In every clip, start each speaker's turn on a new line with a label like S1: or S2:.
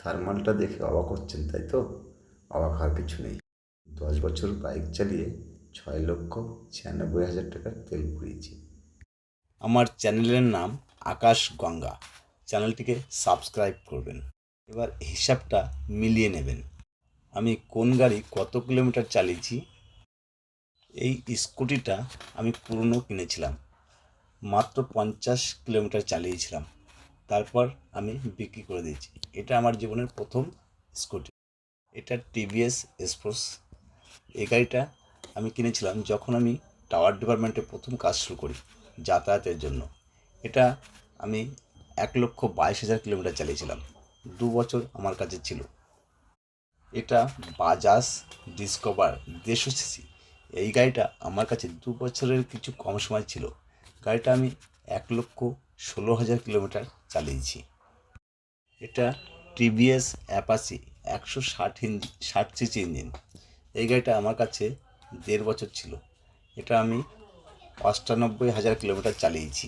S1: থার্মালটা দেখে অবাক হচ্ছেন, তাই তো? অবাক হওয়ার কিছু নেই। 10 বছর বাইক চালিয়ে 6,96,500 টাকার তেল পুড়িয়েছি। আমার চ্যানেলের নাম আকাশ গঙ্গা। চ্যানেলটিকে সাবস্ক্রাইব করবেন। এবার হিসাবটা মিলিয়ে নেবেন। আমি কোন গাড়ি কত কিলোমিটার চালিয়েছি। এই স্কুটিটা আমি পুরনো কিনেছিলাম, মাত্র 50 কিলোমিটার চালিয়েছিলাম, তারপর আমি বিক্রি করে দিয়েছি। এটা আমার জীবনের প্রথম স্কুটি। এটা টিভিএস স্পোর্টস। এই গাড়িটা আমি কিনেছিলাম যখন আমি টাওয়ার ডিপার্টমেন্টে প্রথম কাজ শুরু করি যাতায়াতের জন্য। এটা আমি 1,22,000 কিলোমিটার চালিয়েছিলাম। 2 বছর আমার কাছে ছিল। এটা বাজাজ ডিসকভার 150 সিসি। এই গাড়িটা আমার কাছে 2 বছরের কিছু কম সময় ছিল। গাড়িটা আমি 1,16,000 কিলোমিটার চালিয়েছি। এটা টিভিএস অ্যাপাচি 160 সিসি ইঞ্জিন। এই গাড়িটা আমার কাছে 1.5 বছর ছিল। এটা আমি 98,000 কিলোমিটার চালিয়েছি।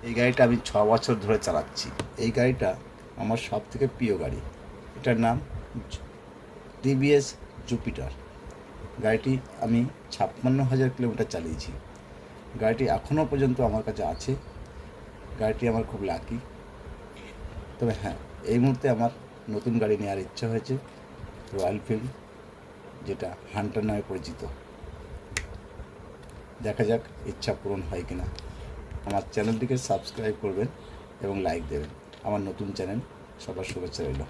S1: এই গাড়িটা আমি 6 বছর ধরে চালাচ্ছি। এই গাড়িটা আমার সব থেকে প্রিয় গাড়ি। এটার নাম টিভিএস জুপিটার। গাড়িটি আমি 56,000 কিলোমিটার চালিয়েছি। গাড়িটি এখনও পর্যন্ত আমার কাছে আছে। গাড়িটি আমার খুব লাকি। তবে হ্যাঁ, এই মুহূর্তে আমার নতুন গাড়ি নেওয়ার ইচ্ছা হয়েছে, রয়্যাল এনফিল্ড, যেটা হান্টার নামে পরিচিত। দেখা যাক ইচ্ছা পূরণ হয় কিনা। আমার চ্যানেলটিকে সাবস্ক্রাইব করবেন এবং লাইক দেবেন। আমার নতুন চ্যানেল, সবার শুভেচ্ছা রইল।